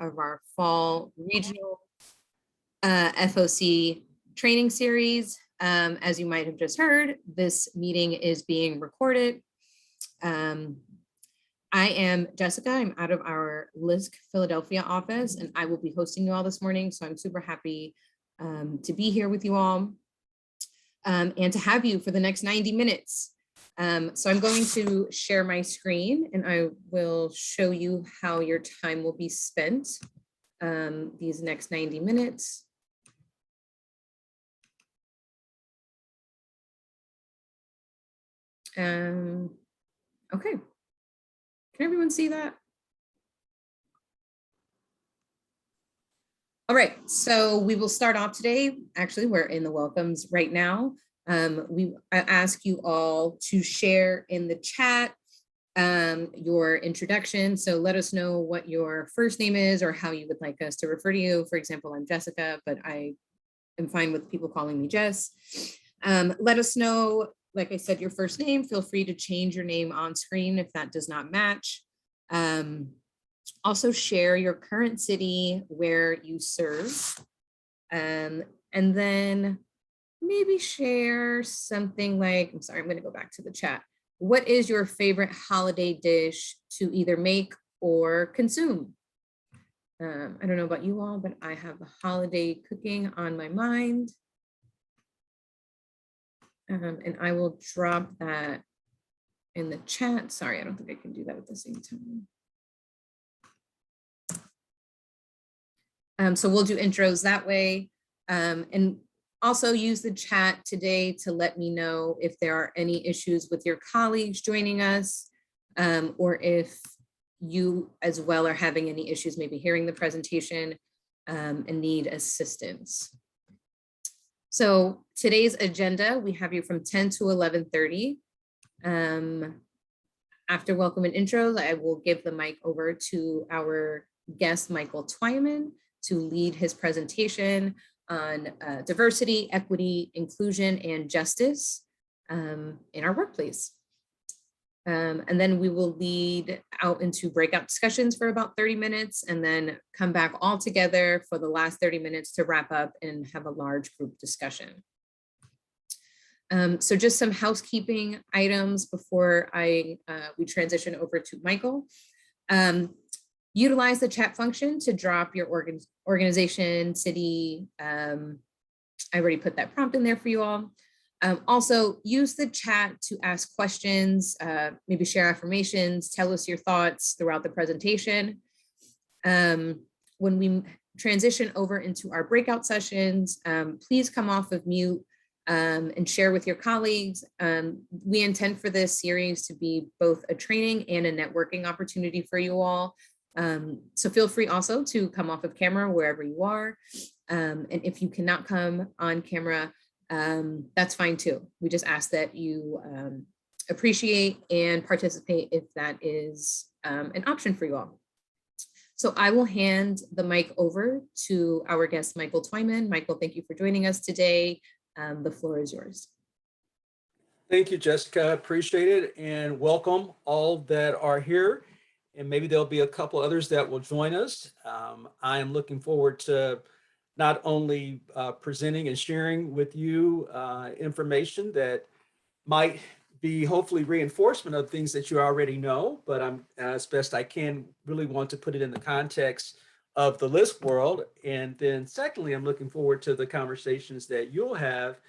of our fall regional FOC training series. As you might have just heard, this meeting is being recorded. I am Jessica. I'm out of our LISC Philadelphia office, and I will be hosting you all this morning. So I'm super happy to be here with you all and to have you for the next 90 minutes. So I'm going to share my screen and I will show you how your time will be spent these next 90 minutes. Okay. Can everyone see that? All right, so we will start off today. Actually, we're in the welcomes right now. I ask you all to share in the chat your introduction. So let us know what your first name is or how you would like us to refer to you. For example, I'm Jessica, but I am fine with people calling me Jess. Let us know, like I said, your first name. Feel free to change your name on screen if that does not match. Also share your current city where you serve. And then maybe share something like, I'm sorry, I'm going to go back to the chat. What is your favorite holiday dish to either make or consume? I don't know about you all, but I have the holiday cooking on my mind. And I will drop that in the chat. Sorry, I don't think I can do that at the same time. So we'll do intros that way. And also use the chat today to let me know if there are any issues with your colleagues joining us, or if you as well are having any issues maybe hearing the presentation and need assistance. So today's agenda, we have you from 10 to 11:30. After welcome and intros, I will give the mic over to our guest, Michael Twyman, to lead his presentation on diversity, equity, inclusion, and justice in our workplace. And then we will lead out into breakout discussions for about 30 minutes and then come back all together for the last 30 minutes to wrap up and have a large group discussion. So just some housekeeping items before we transition over to Michael. Utilize the chat function to drop your organization, city. I already put that prompt in there for you all. Also use the chat to ask questions, maybe share affirmations, tell us your thoughts throughout the presentation. When we transition over into our breakout sessions, please come off of mute and share with your colleagues. We intend for this series to be both a training and a networking opportunity for you all. So feel free also to come off of camera wherever you are. And if you cannot come on camera, that's fine too. We just ask that you appreciate and participate if that is an option for you all. So I will hand the mic over to our guest, Michael Twyman. Michael, thank you for joining us today. The floor is yours. Thank you, Jessica. Appreciate it. And welcome all that are here. And maybe there'll be a couple others that will join us. I am looking forward to not only presenting and sharing with you information that might be hopefully reinforcement of things that you already know, but I'm as best I can really want to put it in the context of the LISC world. And then secondly, I'm looking forward to the conversations that you'll have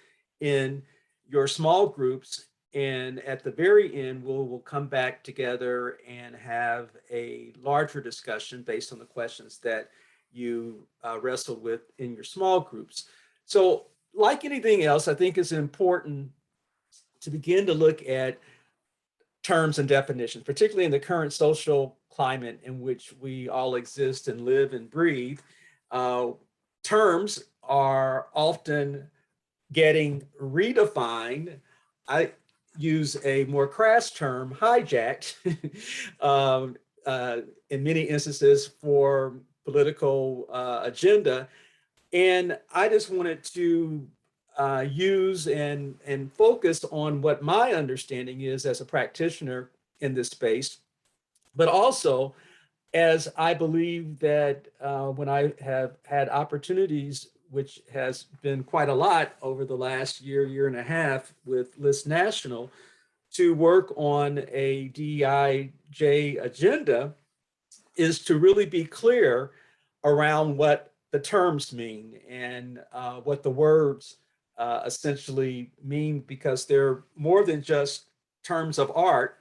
in your small groups. And at the very end, we'll come back together and have a larger discussion based on the questions that you wrestled with in your small groups. So like anything else, I think it's important to begin to look at terms and definitions, particularly in the current social climate in which we all exist and live and breathe. Terms are often getting redefined. I use a more crass term, hijacked, in many instances for political agenda. And I just wanted to use and focus on what my understanding is as a practitioner in this space, but also as I believe that when I have had opportunities, which has been quite a lot over the last year, year and a half with List National, to work on a DEIJ agenda, is to really be clear around what the terms mean and what the words essentially mean, because they're more than just terms of art,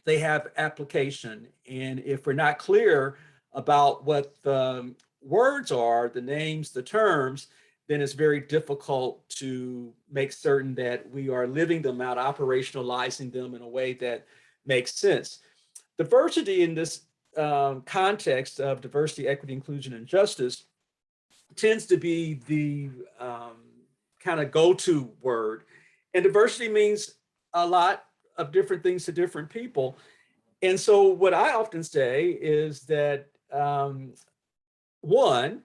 they have application. And if we're not clear about what the words are, the names, the terms, then it's very difficult to make certain that we are living them out, operationalizing them in a way that makes sense. Diversity in this context of diversity, equity, inclusion, and justice tends to be the kind of go-to word. And diversity means a lot of different things to different people. And so what I often say is that one,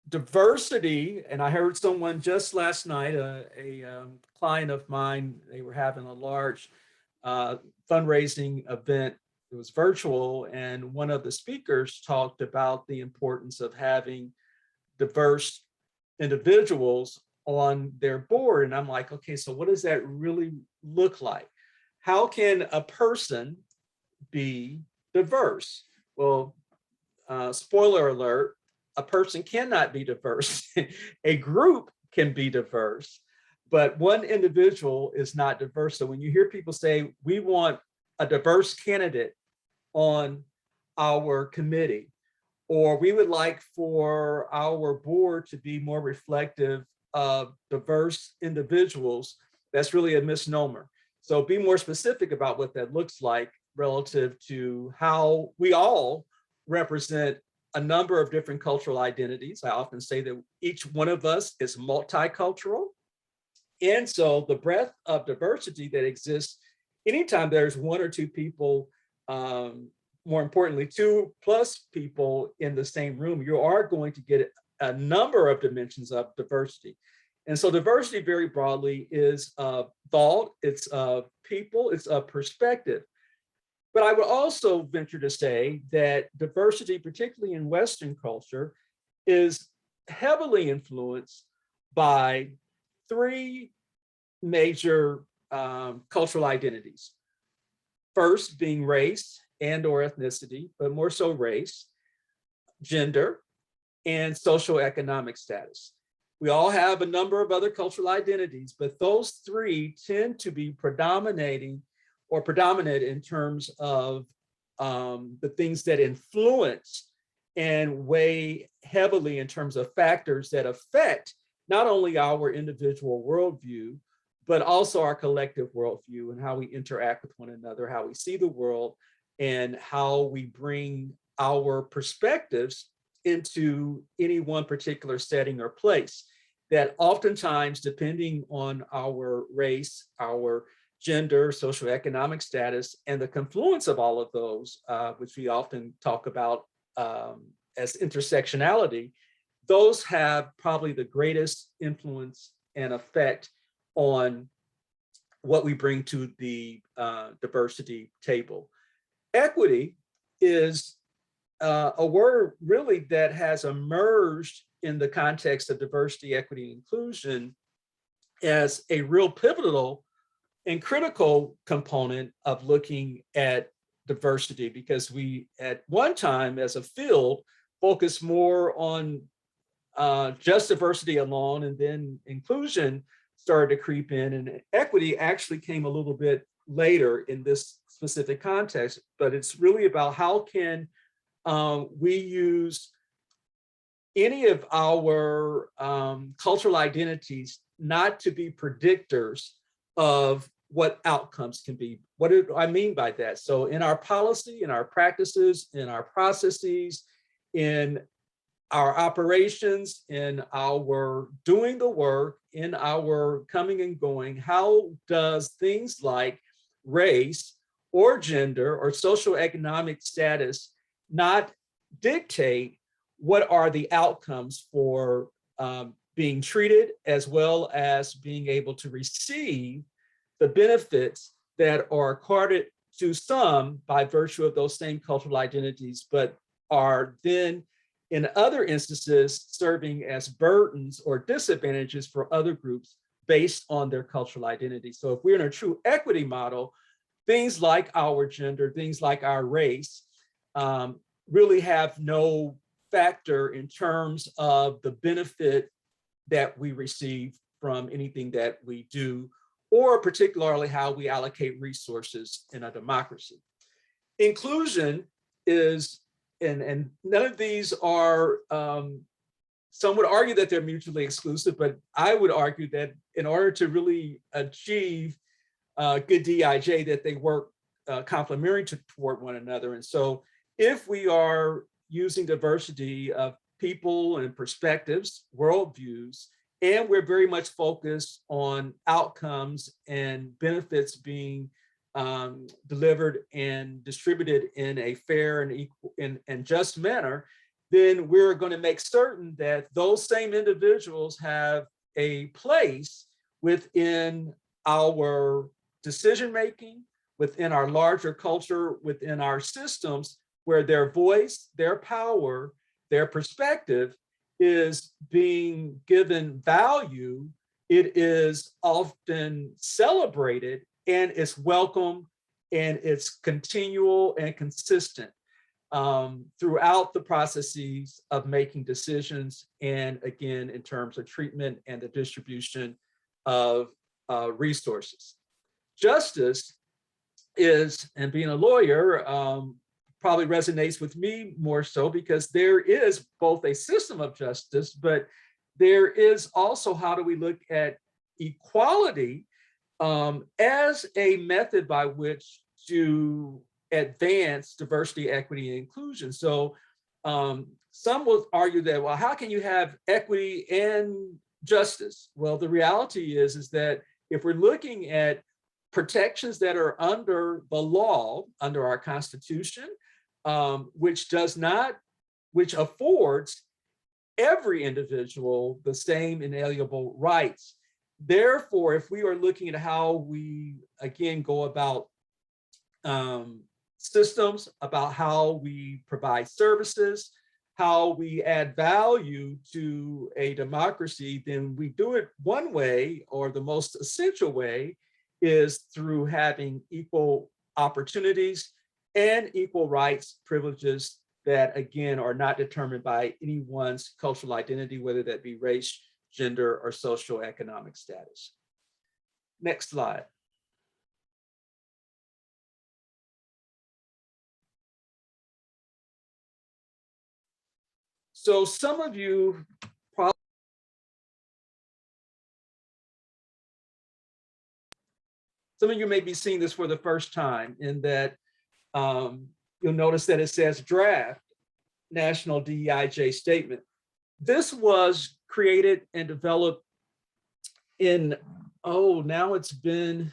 diversity, and I heard someone just last night, a client of mine, they were having a large fundraising event. It was virtual, and one of the speakers talked about the importance of having diverse individuals on their board. And I'm like, okay, so what does that really look like? How can a person be diverse? Well, spoiler alert, a person cannot be diverse. A group can be diverse, but one individual is not diverse. So when you hear people say, we want a diverse candidate on our committee, or we would like for our board to be more reflective of diverse individuals, that's really a misnomer. So be more specific about what that looks like relative to how we all represent a number of different cultural identities. I often say that each one of us is multicultural. And so the breadth of diversity that exists, anytime there's one or two people, more importantly, 2+ people in the same room, you are going to get a number of dimensions of diversity. And so diversity very broadly is of thought, it's of people, it's of perspective. But I would also venture to say that diversity, particularly in Western culture, is heavily influenced by three major cultural identities. First being race and or ethnicity, but more so race, gender, and socioeconomic status. We all have a number of other cultural identities, but those three tend to be predominant in terms of the things that influence and weigh heavily in terms of factors that affect not only our individual worldview, but also our collective worldview and how we interact with one another, how we see the world, and how we bring our perspectives into any one particular setting or place. That oftentimes, depending on our race, our gender, socioeconomic status, and the confluence of all of those, which we often talk about as intersectionality, those have probably the greatest influence and effect on what we bring to the diversity table. Equity is a word really that has emerged in the context of diversity, equity, and inclusion as a real pivotal and critical component of looking at diversity, because we at one time as a field focused more on just diversity alone, and then inclusion started to creep in, and equity actually came a little bit later in this specific context. But it's really about how can we use any of our cultural identities not to be predictors of what outcomes can be. What do I mean by that? So in our policy, in our practices, in our processes, in our operations, in our doing the work, in our coming and going, how does things like race or gender or socioeconomic status not dictate what are the outcomes for being treated, as well as being able to receive the benefits that are accorded to some by virtue of those same cultural identities, but are then in other instances serving as burdens or disadvantages for other groups based on their cultural identity. So if we're in a true equity model, things like our gender, things like our race, really have no factor in terms of the benefit that we receive from anything that we do, or particularly how we allocate resources in a democracy. Inclusion is, and none of these are, some would argue that they're mutually exclusive, but I would argue that in order to really achieve good DEIJ, that they work complementary toward one another. And so if we are using diversity of people and perspectives, worldviews, and we're very much focused on outcomes and benefits being delivered and distributed in a fair and equal and just manner, then we're going to make certain that those same individuals have a place within our decision-making, within our larger culture, within our systems, where their voice, their power, their perspective is being given value. It is often celebrated, and it's welcome, and it's continual and consistent throughout the processes of making decisions, and again, in terms of treatment and the distribution of resources. Justice is, and being a lawyer, probably resonates with me more so because there is both a system of justice, but there is also how do we look at equality as a method by which to advance diversity, equity, and inclusion. So some will argue that, well, how can you have equity and justice? Well, the reality is that if we're looking at protections that are under the law, under our Constitution, which affords every individual the same inalienable rights. Therefore, if we are looking at how we, again, go about systems, about how we provide services, how we add value to a democracy, then we do it one way, or the most essential way is through having equal opportunities and equal rights, privileges that, again, are not determined by anyone's cultural identity, whether that be race, gender, or social economic status. Next slide. So some of you probably, some of you may be seeing this for the first time, in that you'll notice that it says draft National DEIJ statement. This was created and developed in, now it's been,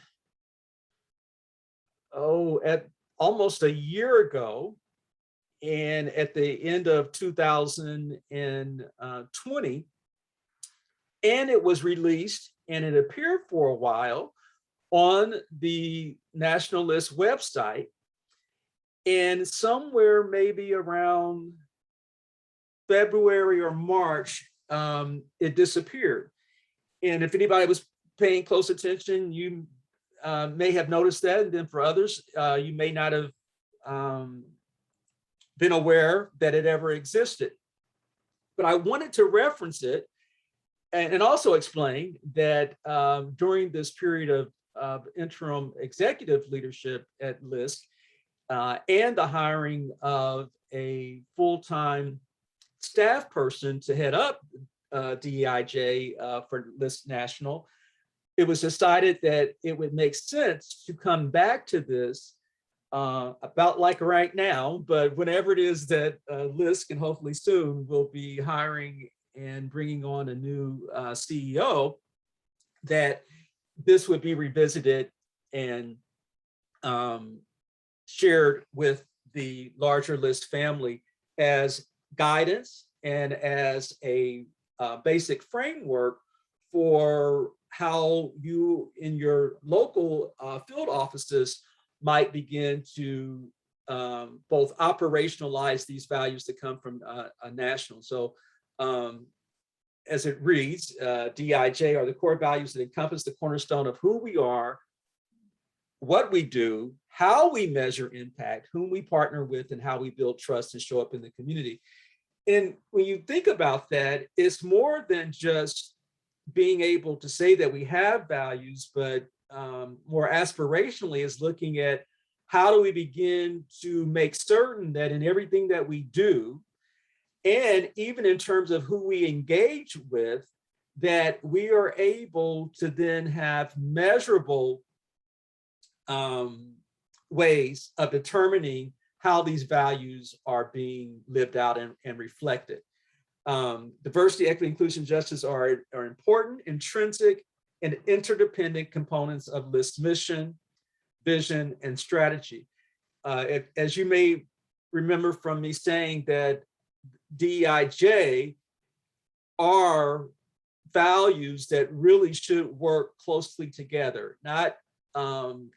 at almost a year ago, and at the end of 2020, and it was released and it appeared for a while on the National List website, and somewhere maybe around February or March, it disappeared. And if anybody was paying close attention, you may have noticed that. And then for others, you may not have been aware that it ever existed. But I wanted to reference it and also explain that during this period of interim executive leadership at LISC, and the hiring of a full-time staff person to head up DEIJ for LISC National, it was decided that it would make sense to come back to this about like right now, but whenever it is that LISC, and hopefully soon, will be hiring and bringing on a new CEO, that this would be revisited and shared with the larger LISC family as guidance and as a basic framework for how you in your local field offices might begin to both operationalize these values that come from a national. So as it reads, DIJ are the core values that encompass the cornerstone of who we are, what we do, how we measure impact, whom we partner with, and how we build trust and show up in the community. And when you think about that, it's more than just being able to say that we have values, but more aspirationally is looking at how do we begin to make certain that in everything that we do, and even in terms of who we engage with, that we are able to then have measurable ways of determining how these values are being lived out and reflected. Diversity, equity, inclusion, justice are important, intrinsic, and interdependent components of LIST's mission, vision, and strategy. As you may remember from me saying that DEIJ are values that really should work closely together, not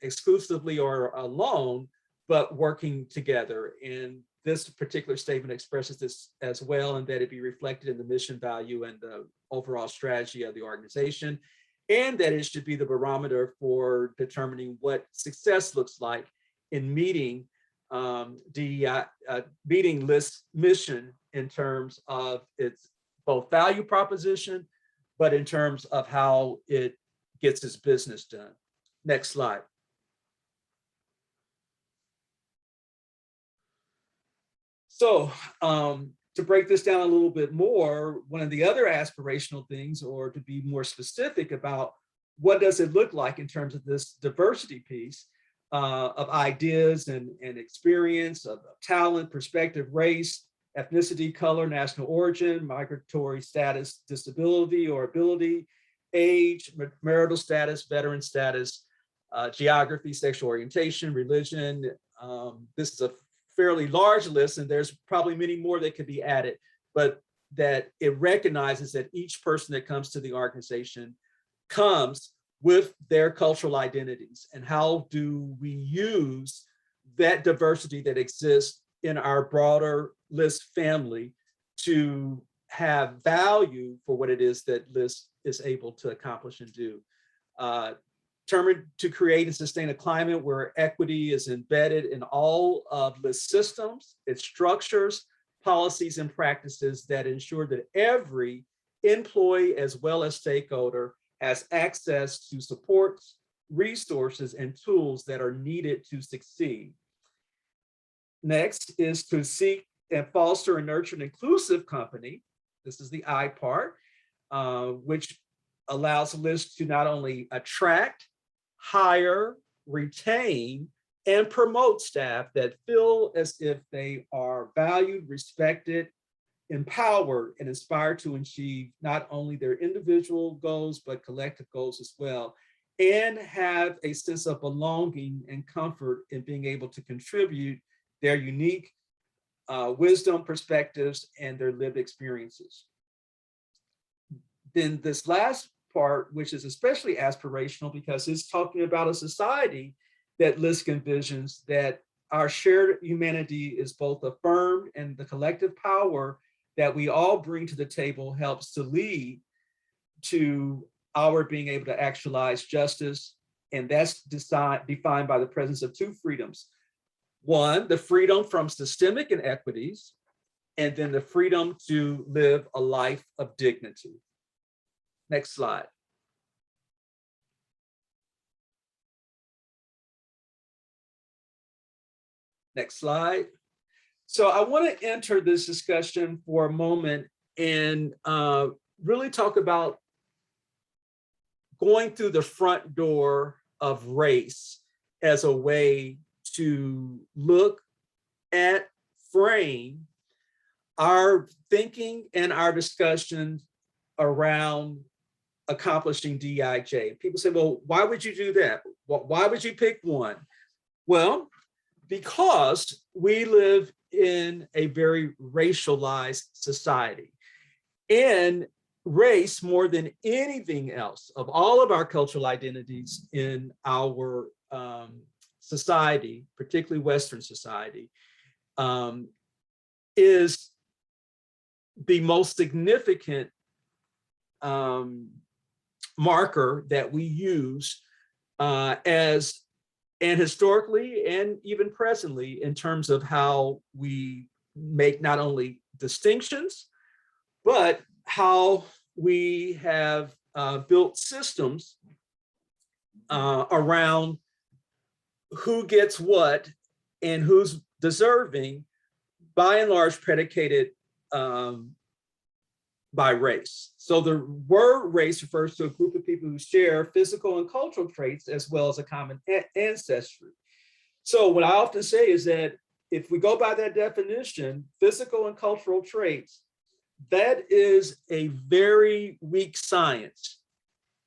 exclusively or alone, but working together. And this particular statement expresses this as well, and that it be reflected in the mission, value, and the overall strategy of the organization, and that it should be the barometer for determining what success looks like in meeting meeting LIST's mission in terms of its both value proposition, but in terms of how it gets its business done. Next slide. So to break this down a little bit more, one of the other aspirational things, or to be more specific about what does it look like in terms of this diversity piece of ideas and experience, of talent, perspective, race, ethnicity, color, national origin, migratory status, disability or ability, age, marital status, veteran status, geography, sexual orientation, religion. This is a fairly large list, and there's probably many more that could be added, but that it recognizes that each person that comes to the organization comes with their cultural identities, and how do we use that diversity that exists in our broader LIST family to have value for what it is that LIST is able to accomplish and do. Determined to create and sustain a climate where equity is embedded in all of LIST systems, its structures, policies, and practices that ensure that every employee as well as stakeholder has access to supports, resources, and tools that are needed to succeed. Next is to seek and foster and nurture an inclusive company. This is the I part, which allows LIST to not only attract, hire, retain, and promote staff that feel as if they are valued, respected, empowered, and inspired to achieve not only their individual goals, but collective goals as well, and have a sense of belonging and comfort in being able to contribute their unique wisdom, perspectives, and their lived experiences. Then this last part, which is especially aspirational because it's talking about a society that LIST envisions that our shared humanity is both affirmed, and the collective power that we all bring to the table helps to lead to our being able to actualize justice. And that's defined by the presence of two freedoms. One, the freedom from systemic inequities, and then the freedom to live a life of dignity. Next slide. Next slide. So I want to enter this discussion for a moment and really talk about going through the front door of race as a way to look at, frame our thinking and our discussions around accomplishing DEIJ. People say, well, why would you do that? Why would you pick one? Well, because we live in a very racialized society, and race, more than anything else, of all of our cultural identities in our society, particularly Western society, is the most significant marker that we use as, and historically and even presently, in terms of how we make not only distinctions, but how we have built systems around who gets what and who's deserving, by and large predicated by race. So the word race refers to a group of people who share physical and cultural traits as well as a common ancestry. So what I often say is that if we go by that definition, physical and cultural traits, that is a very weak science.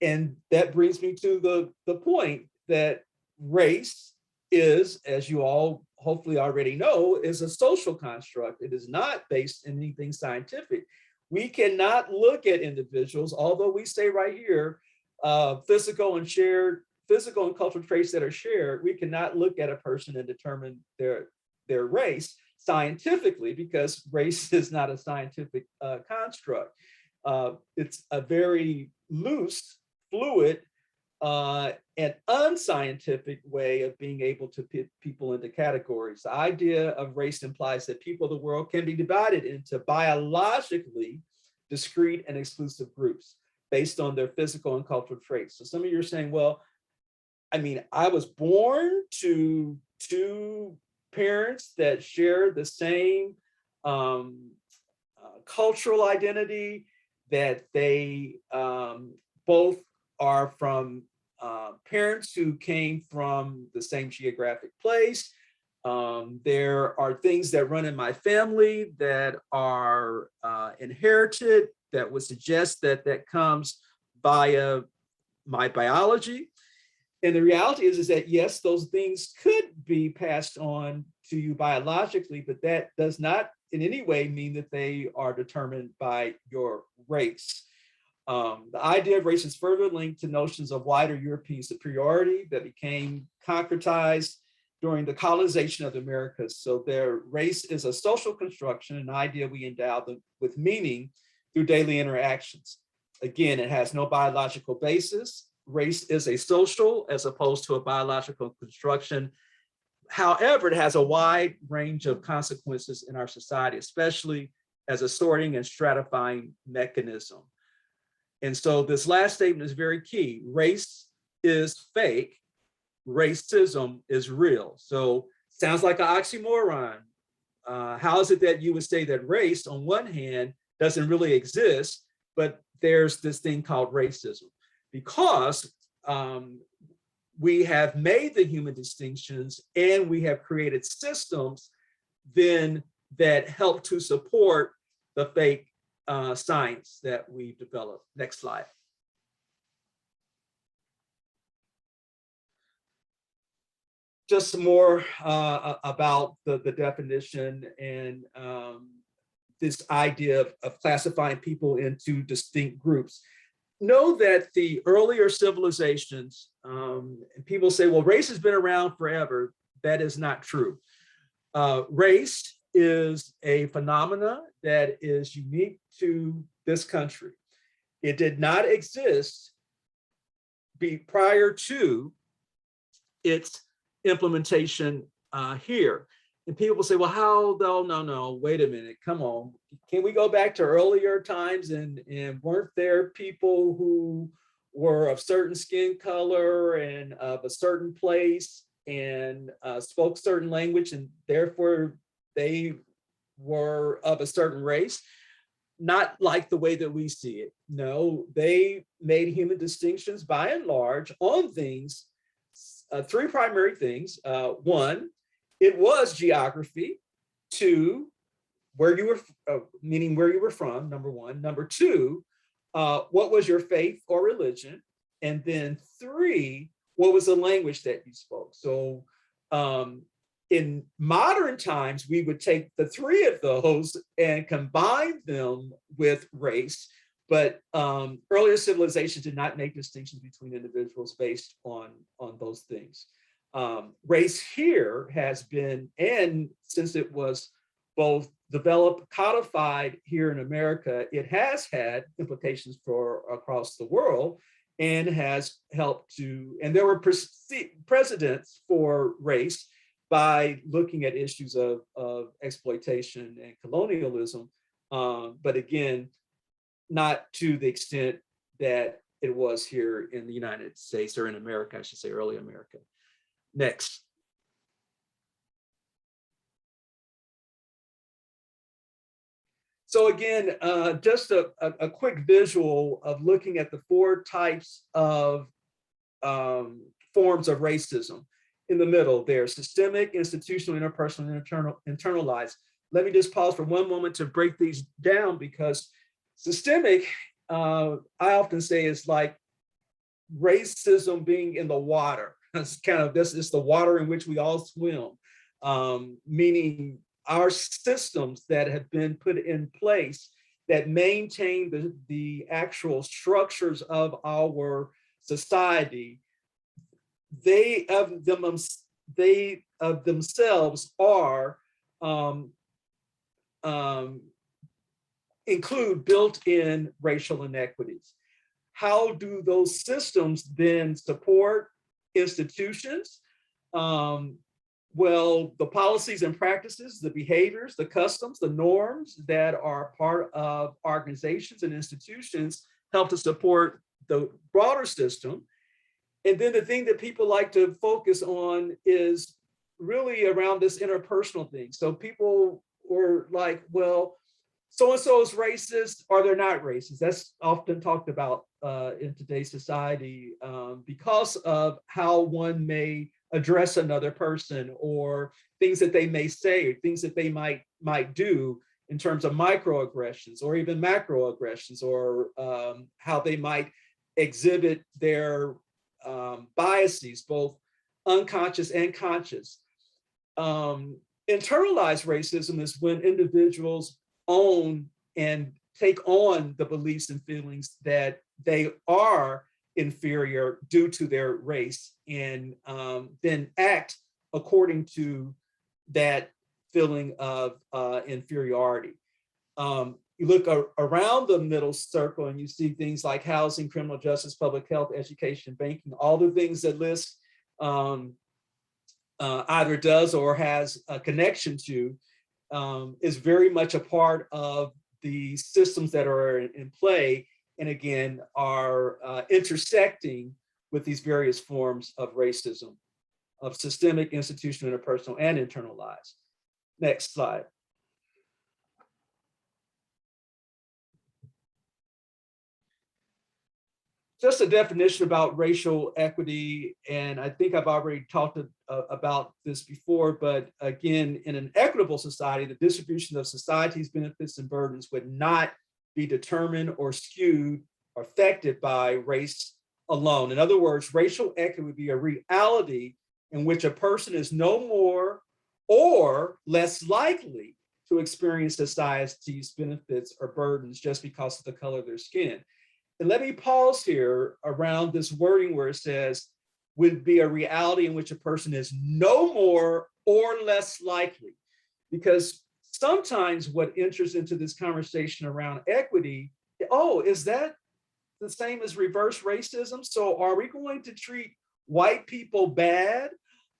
And that brings me to the point that race is, as you all hopefully already know, is a social construct. It is not based in anything scientific. We cannot look at individuals, although we say right here, physical and cultural traits that are shared, we cannot look at a person and determine their race scientifically, because race is not a scientific construct. It's a very loose, fluid, an unscientific way of being able to put people into categories. The idea of race implies that people of the world can be divided into biologically discrete and exclusive groups based on their physical and cultural traits. So some of you are saying, well, I mean, I was born to two parents that share the same cultural identity, that they both are from parents who came from the same geographic place. There are things that run in my family that are inherited that would suggest that that comes via my biology. And the reality is that, yes, those things could be passed on to you biologically, but that does not in any way mean that they are determined by your race. The idea of race is further linked to notions of wider European superiority that became concretized during the colonization of the Americas. So their race is a social construction, an idea we endow them with meaning through daily interactions. Again, it has no biological basis. Race is a social as opposed to a biological construction. However, it has a wide range of consequences in our society, especially as a sorting and stratifying mechanism. And so this last statement is very key. Race is fake, racism is real. So sounds like an oxymoron. How is it that you would say that race on one hand doesn't really exist, but there's this thing called racism? Because we have made the human distinctions and we have created systems then that help to support the fake science that we've developed. Next slide. Just some more about the definition and this idea of classifying people into distinct groups. Know that the earlier civilizations, and people say, well, race has been around forever. That is not true. Race is a phenomena that is unique to this country. It did not exist prior to its implementation here. And people will say, well, how though? No, wait a minute, come on. Can we go back to earlier times and weren't there people who were of certain skin color and of a certain place and spoke certain language and therefore they were of a certain race? Not like the way that we see it. No, they made human distinctions by and large on things, three primary things. One, it was geography. Two, where you were, meaning where you were from, number one. Number two, what was your faith or religion? And then three, what was the language that you spoke? So in modern times, we would take the three of those and combine them with race. But earlier civilizations did not make distinctions between individuals based on those things. Race here has been, and since it was both developed, codified here in America, it has had implications for across the world and has helped to, and there were precedents for race by looking at issues of exploitation and colonialism. But again, not to the extent that it was here in the United States, or in America, I should say, early America. Next. So again, just a quick visual of looking at the four types of forms of racism. In the middle, there's systemic, institutional, interpersonal, and internalized. Let me just pause for one moment to break these down, because systemic, I often say, is like racism being in the water. It's kind of, this is the water in which we all swim, meaning our systems that have been put in place that maintain the actual structures of our society, they of themselves are include built-in racial inequities. How do those systems then support institutions? Well, the policies and practices, the behaviors, the customs, the norms that are part of organizations and institutions help to support the broader system. And then the thing that people like to focus on is really around this interpersonal thing. So people were like, well, so-and-so is racist, or they're not racist. That's often talked about in today's society because of how one may address another person, or things that they may say, or things that they might do in terms of microaggressions or even macroaggressions, or how they might exhibit their biases, both unconscious and conscious. Internalized racism is when individuals own and take on the beliefs and feelings that they are inferior due to their race, and then act according to that feeling of inferiority. You look around the middle circle and you see things like housing, criminal justice, public health, education, banking, all the things that list either does or has a connection to, is very much a part of the systems that are in play, and again, are intersecting with these various forms of racism, of systemic, institutional, interpersonal, and internalized. Next slide. Just a definition about racial equity, and I think I've already talked about this before, but again, in an equitable society, the distribution of society's benefits and burdens would not be determined or skewed or affected by race alone. In other words, racial equity would be a reality in which a person is no more or less likely to experience society's benefits or burdens just because of the color of their skin. And let me pause here around this wording where it says would be a reality in which a person is no more or less likely, because sometimes what enters into this conversation around equity, oh, is that the same as reverse racism? So are we going to treat white people bad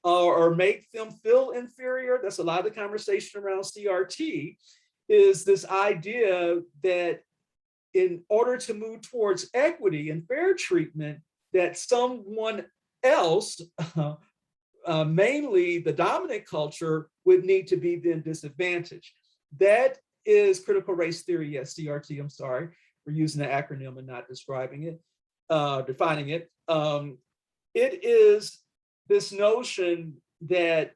or make them feel inferior? That's a lot of the conversation around CRT, is this idea that in order to move towards equity and fair treatment, that someone else, mainly the dominant culture, would need to be then disadvantaged. That is critical race theory. Yes, CRT, I'm sorry for using the acronym and not describing it, defining it. It is this notion that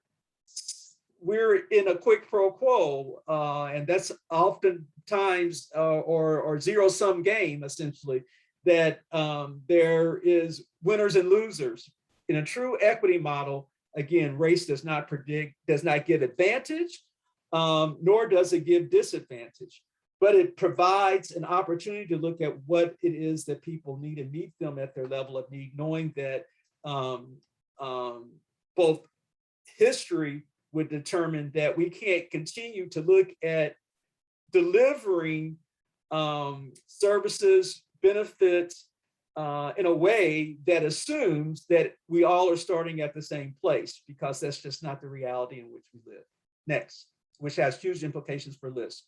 we're in a quid pro quo, and that's oftentimes or zero-sum game, essentially, that there is winners and losers. In a true equity model, again, race does not give advantage, nor does it give disadvantage, but it provides an opportunity to look at what it is that people need and meet them at their level of need, knowing that both history would determine that we can't continue to look at delivering services, benefits in a way that assumes that we all are starting at the same place, because that's just not the reality in which we live. Next, which has huge implications for LISC.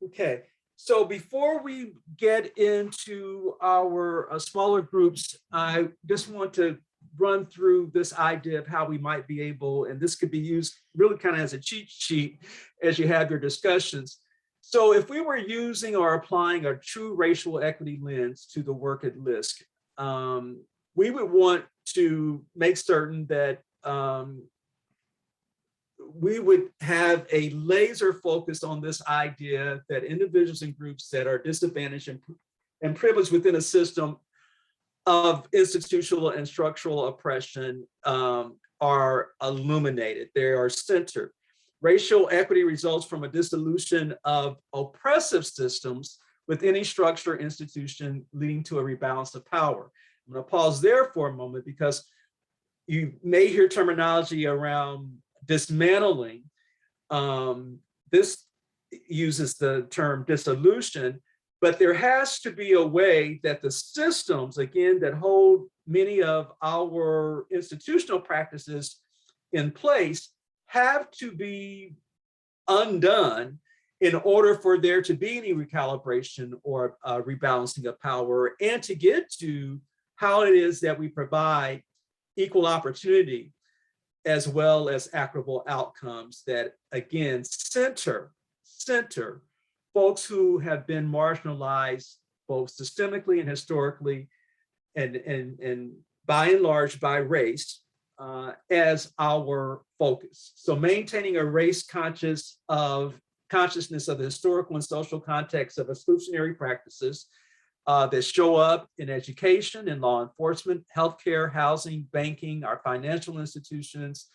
Okay, so before we get into our smaller groups, I just want to run through this idea of how we might be able, and this could be used really kind of as a cheat sheet as you have your discussions. So if we were using or applying a true racial equity lens to the work at LISC, we would want to make certain that we would have a laser focus on this idea that individuals and groups that are disadvantaged and privileged within a system of institutional and structural oppression are illuminated, they are centered. Racial equity results from a dissolution of oppressive systems with any structure or institution, leading to a rebalance of power. I'm going to pause there for a moment, because you may hear terminology around dismantling. This uses the term dissolution, but there has to be a way that the systems, again, that hold many of our institutional practices in place have to be undone in order for there to be any recalibration or rebalancing of power, and to get to how it is that we provide equal opportunity as well as equitable outcomes that, again, center folks who have been marginalized both systemically and historically, and by and large by race, as our focus. So maintaining a race consciousness of the historical and social context of exclusionary practices that show up in education and law enforcement, healthcare, housing, banking, our financial institutions,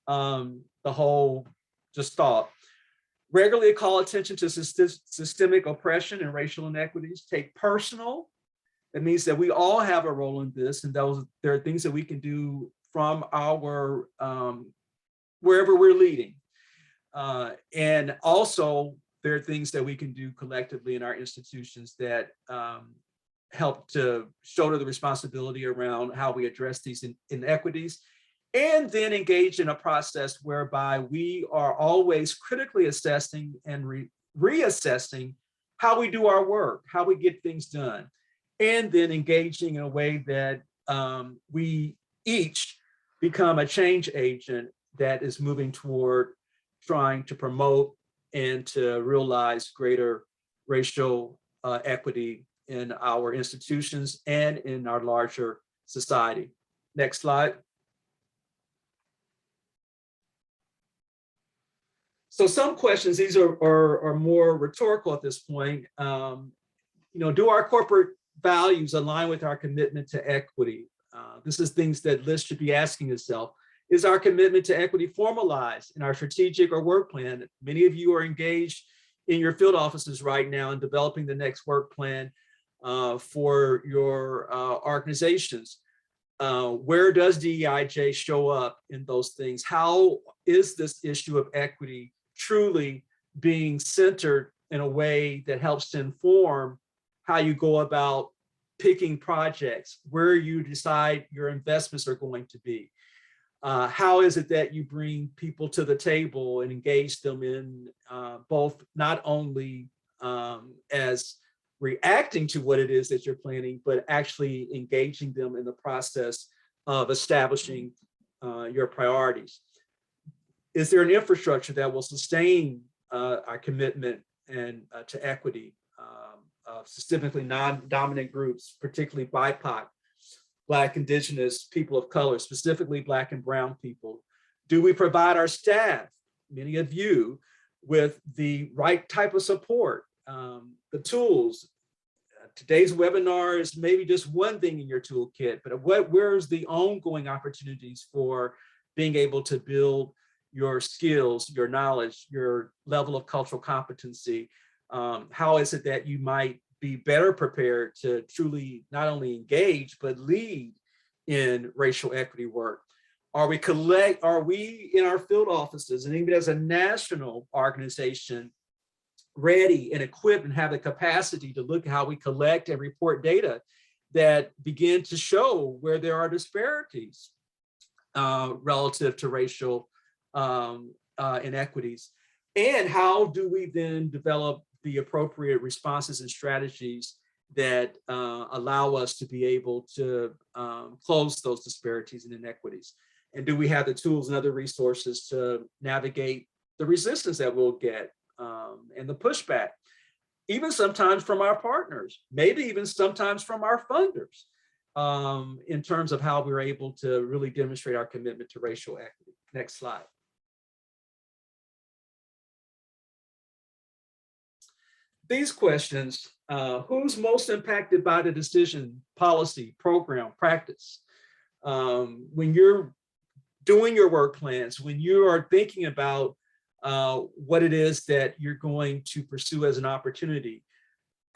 the whole just thought. Regularly call attention to systemic oppression and racial inequities. Take personal. That means that we all have a role in this, and there are things that we can do from our wherever we're leading. And also, there are things that we can do collectively in our institutions that help to shoulder the responsibility around how we address these inequities, and then engage in a process whereby we are always critically assessing and reassessing how we do our work, how we get things done, and then engaging in a way that we each become a change agent that is moving toward trying to promote and to realize greater racial equity in our institutions and in our larger society. Next slide. So some questions, these are more rhetorical at this point. Do our corporate values align with our commitment to equity? This is things that LISC should be asking itself. Is our commitment to equity formalized in our strategic or work plan? Many of you are engaged in your field offices right now in developing the next work plan for your organizations. Where does DEIJ show up in those things? How is this issue of equity truly being centered in a way that helps to inform how you go about picking projects, where you decide your investments are going to be? How is it that you bring people to the table and engage them in both not only as reacting to what it is that you're planning, but actually engaging them in the process of establishing your priorities? Is there an infrastructure that will sustain our commitment and to equity of systemically non-dominant groups, particularly BIPOC, Black, Indigenous, people of color, specifically Black and Brown people? Do we provide our staff, many of you, with the right type of support, the tools? Today's webinar is maybe just one thing in your toolkit, but where's the ongoing opportunities for being able to build your skills, your knowledge, your level of cultural competency? How is it that you might be better prepared to truly not only engage, but lead in racial equity work? Are we in our field offices and even as a national organization ready and equipped and have the capacity to look at how we collect and report data that begin to show where there are disparities relative to racial inequities? And how do we then develop the appropriate responses and strategies that allow us to be able to close those disparities and inequities? And do we have the tools and other resources to navigate the resistance that we'll get and the pushback, even sometimes from our partners, maybe even sometimes from our funders, in terms of how we're able to really demonstrate our commitment to racial equity? Next slide. These questions, who's most impacted by the decision, policy, program, practice? When you're doing your work plans, when you are thinking about what it is that you're going to pursue as an opportunity,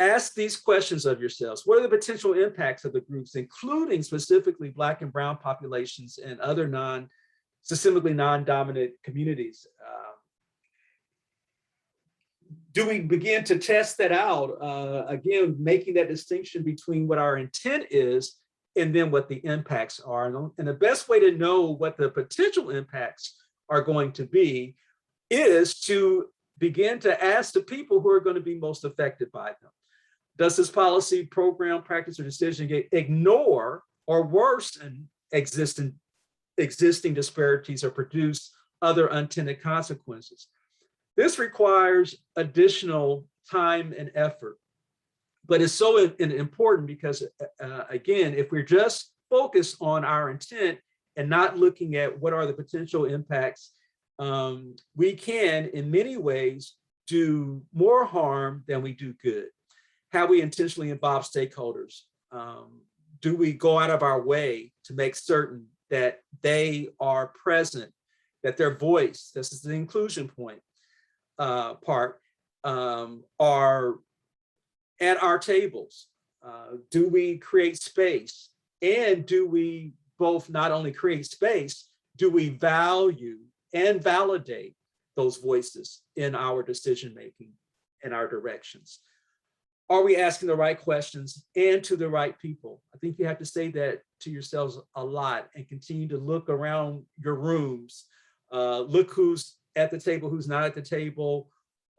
ask these questions of yourselves. What are the potential impacts of the groups, including specifically Black and Brown populations and other systemically non-dominant communities? Do we begin to test that out? Again, making that distinction between what our intent is and then what the impacts are. And the best way to know what the potential impacts are going to be is to begin to ask the people who are going to be most affected by them. Does this policy, program, practice, or decision ignore or worsen existing disparities or produce other unintended consequences? This requires additional time and effort, but it's so important because, again, if we're just focused on our intent and not looking at what are the potential impacts, we can, in many ways, do more harm than we do good. How we intentionally involve stakeholders? Do we go out of our way to make certain that they are present, that their voice, this is the inclusion point, part, are at our tables? Do we create space? And do we both not only create space, do we value and validate those voices in our decision-making and our directions? Are we asking the right questions and to the right people? I think you have to say that to yourselves a lot and continue to look around your rooms, look who's at the table, who's not at the table.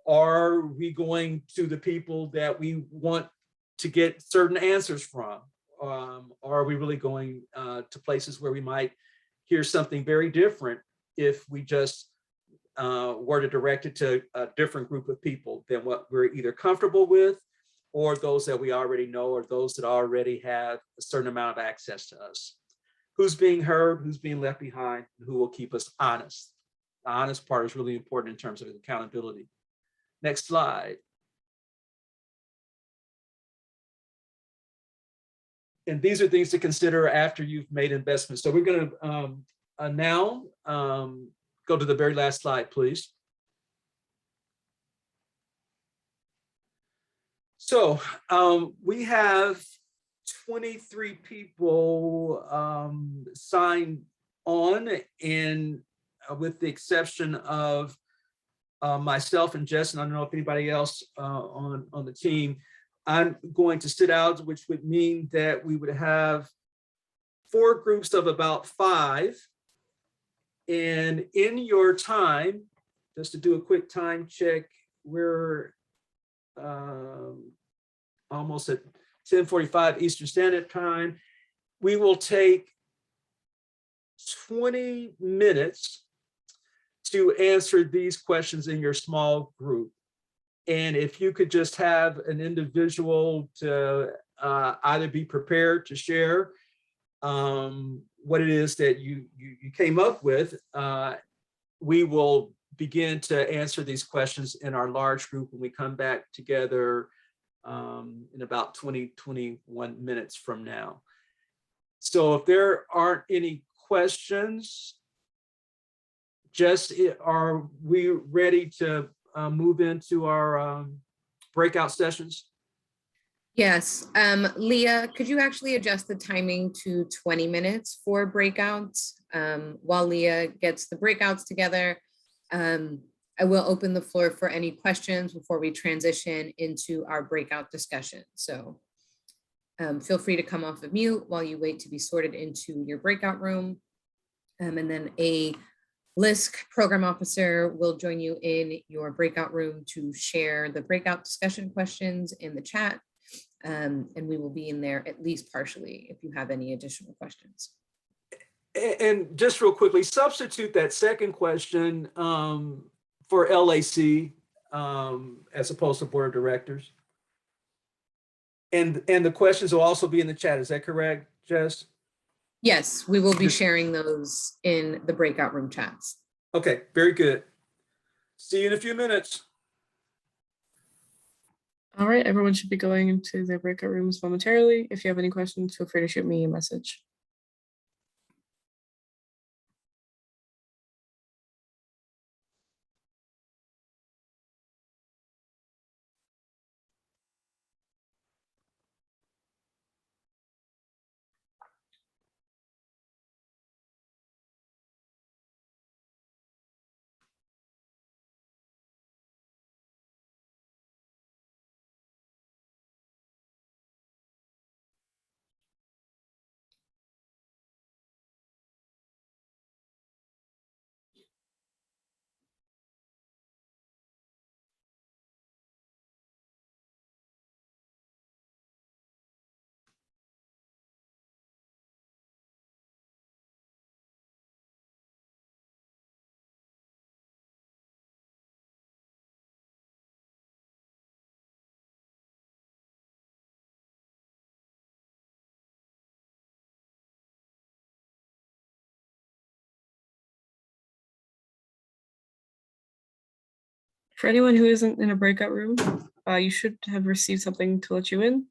Are we going to the people that we want to get certain answers from? Or are we really going to places where we might hear something very different if we just were to direct it to a different group of people than what we're either comfortable with, or those that we already know, or those that already have a certain amount of access to us? Who's being heard, who's being left behind, and who will keep us honest? The honest part is really important in terms of accountability. Next slide. And these are things to consider after you've made investments. So we're going to now go to the very last slide, please. So we have 23 people signed on, and with the exception of myself and Jess, and I don't know if anybody else on the team, I'm going to sit out, which would mean that we would have 4 groups of about 5. And in your time, just to do a quick time check, we're almost at 10:45 Eastern Standard Time. We will take 20 minutes to answer these questions in your small group. And if you could just have an individual to either be prepared to share what it is that you came up with, we will begin to answer these questions in our large group when we come back together in about 21 minutes from now. So if there aren't any questions, Jess, are we ready to move into our breakout sessions? Yes, Leah, could you actually adjust the timing to 20 minutes for breakouts? While Leah gets the breakouts together, um, I will open the floor for any questions before we transition into our breakout discussion. So feel free to come off of mute while you wait to be sorted into your breakout room. And then a LISC program officer will join you in your breakout room to share the breakout discussion questions in the chat. And we will be in there at least partially if you have any additional questions. And just real quickly, substitute that second question for LAC as opposed to board of directors. And the questions will also be in the chat. Is that correct, Jess? Yes, we will be sharing those in the breakout room chats. Okay, very good. See you in a few minutes. All right, everyone should be going into their breakout rooms momentarily. If you have any questions, feel free to shoot me a message. For anyone who isn't in a breakout room, you should have received something to let you in.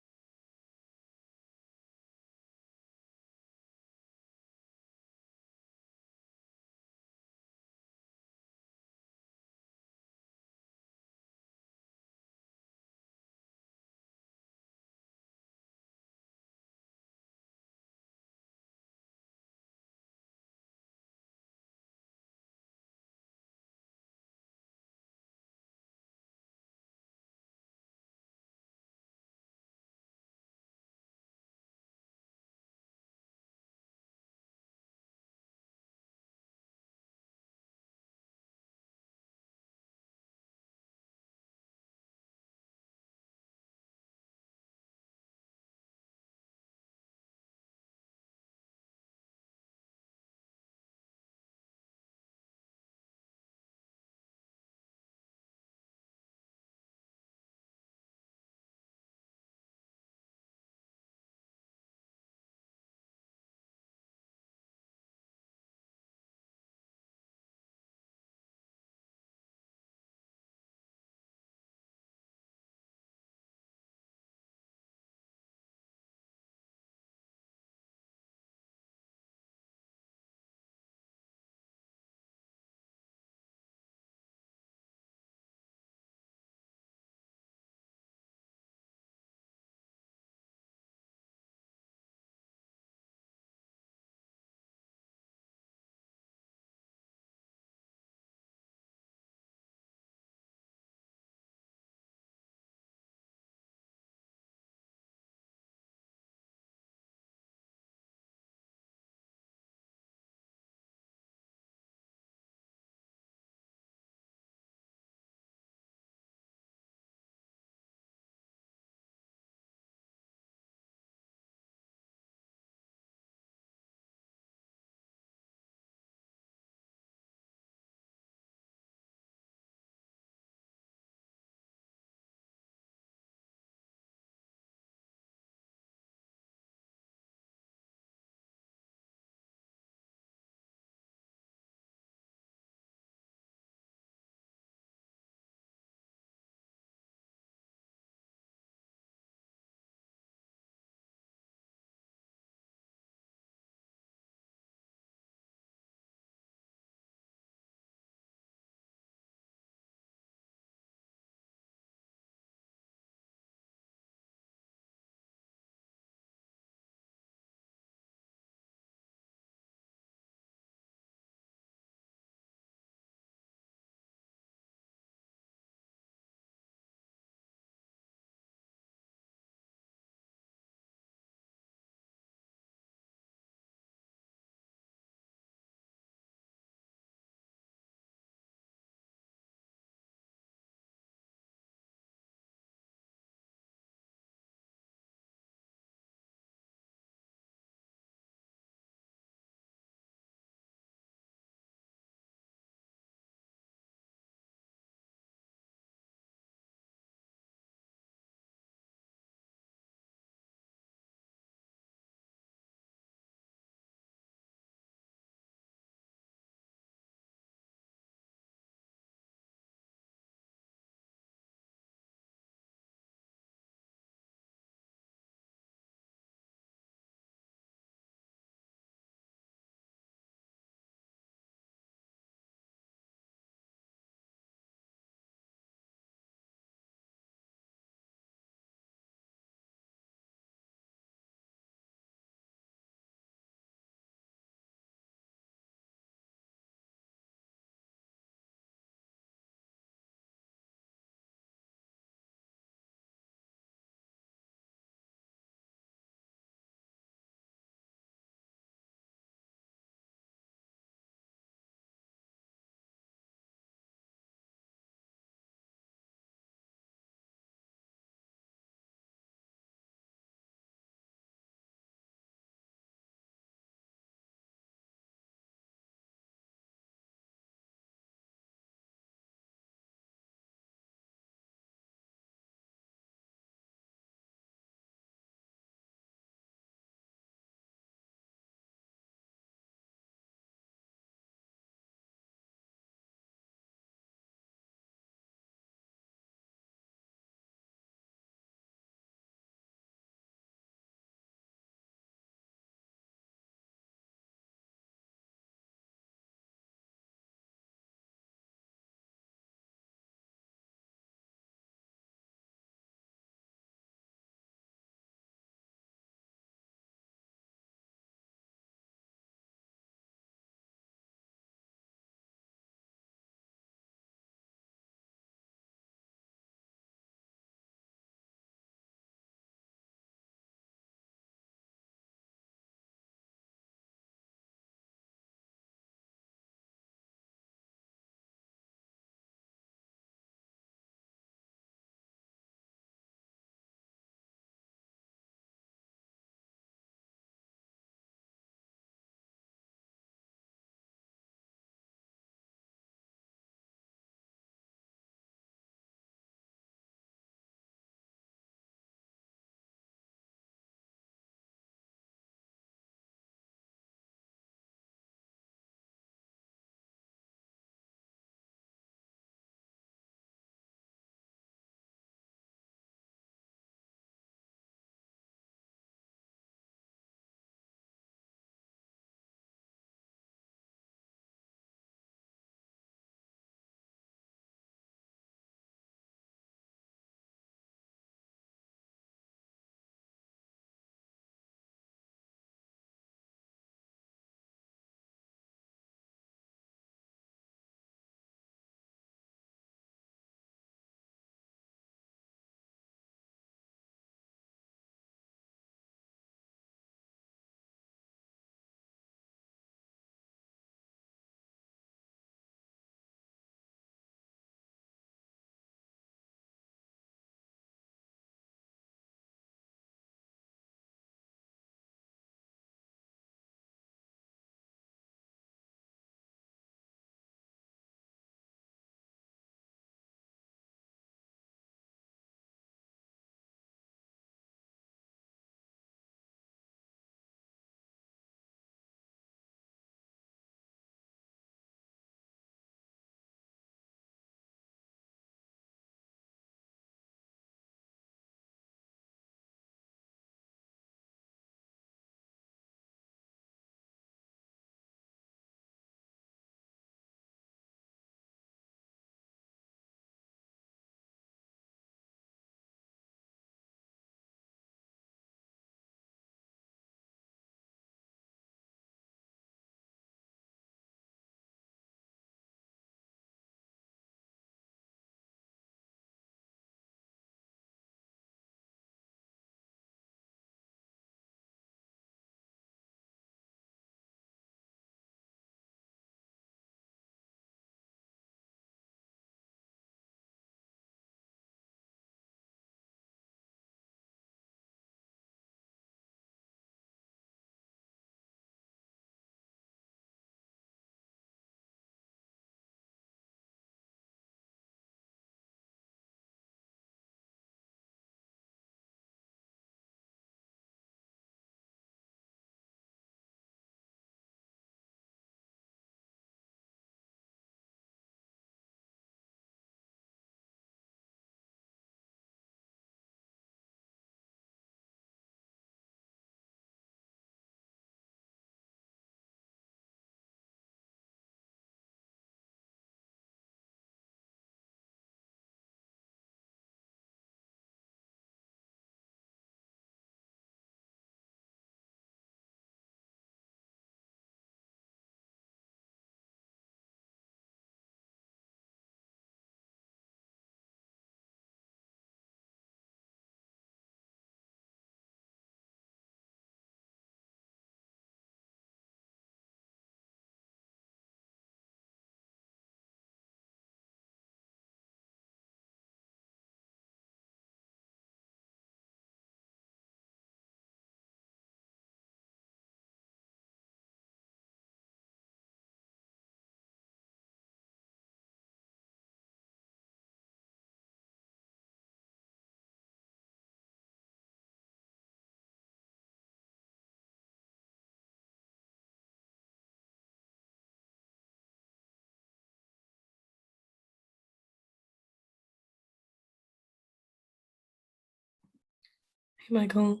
Hey, Michael.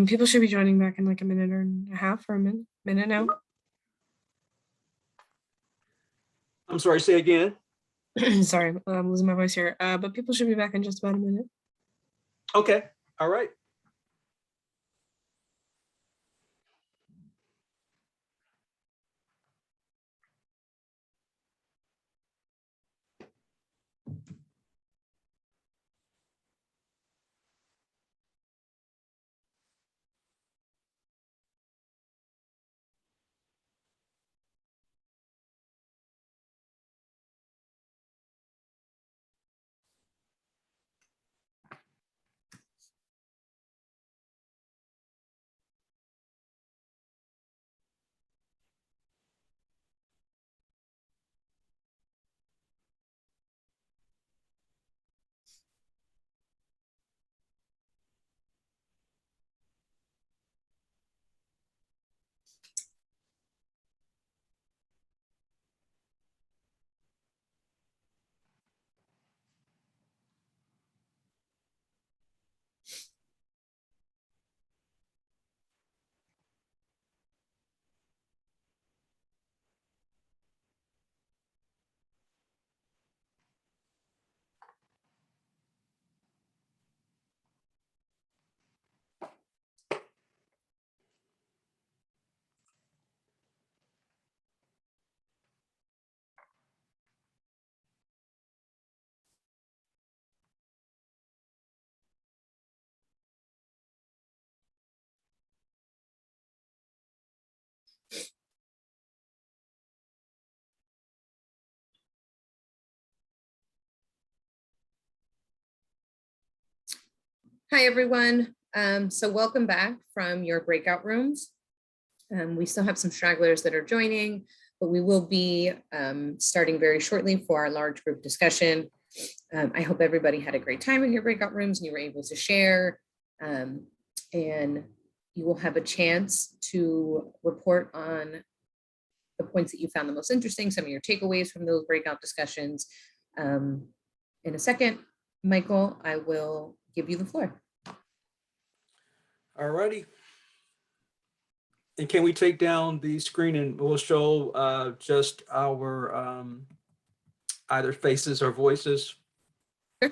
People should be joining back in like a minute or a half or a minute now. I'm sorry, say again. Sorry, I'm losing my voice here. But people should be back in just about a minute. Okay, all right. Hi, everyone. So welcome back from your breakout rooms. We still have some stragglers that are joining, but we will be starting very shortly for our large group discussion. I hope everybody had a great time in your breakout rooms and you were able to share. And you will have a chance to report on the points that you found the most interesting, some of your takeaways from those breakout discussions. In a second, Michael, I will give you the floor. All righty. And can we take down the screen and we'll show just our either faces or voices? Sure.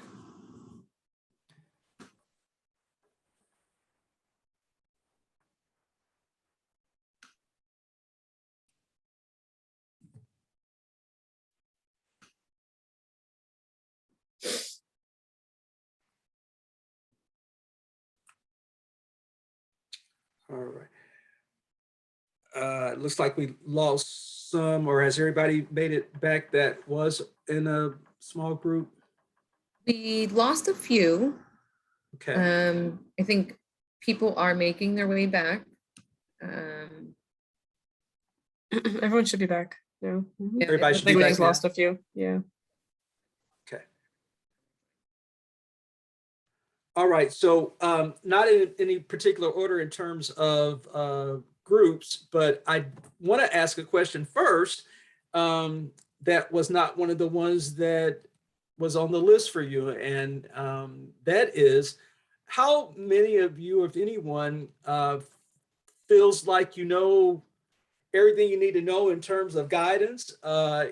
All right. It looks like we lost some, or has everybody made it back that was in a small group? We lost a few. Okay. I think people are making their way back. Um, Everyone should be back. No. yeah, Everybody it should I be think we back just now. lost a few. Yeah. Okay. All right. So not in any particular order in terms of groups, but I want to ask a question first that was not one of the ones that was on the list for you. And that is, how many of you, if anyone, feels like you know everything you need to know in terms of guidance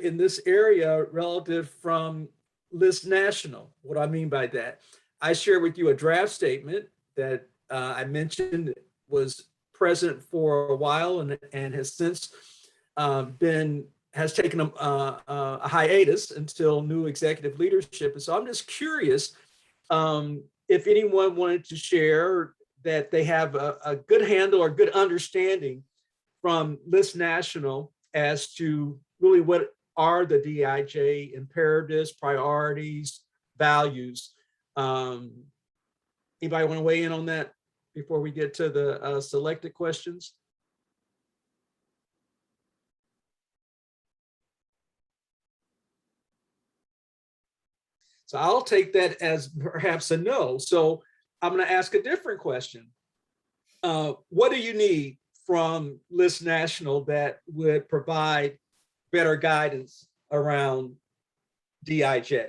in this area relative from List National? What do I mean by that? I share with you a draft statement that I mentioned was present for a while and has since has taken a hiatus until new executive leadership. And so I'm just curious if anyone wanted to share that they have a good handle or good understanding from List National as to really what are the DIJ imperatives, priorities, values. Anybody want to weigh in on that before we get to the selected questions? So I'll take that as perhaps a no. So I'm going to ask a different question. What do you need from List National that would provide better guidance around DIJ?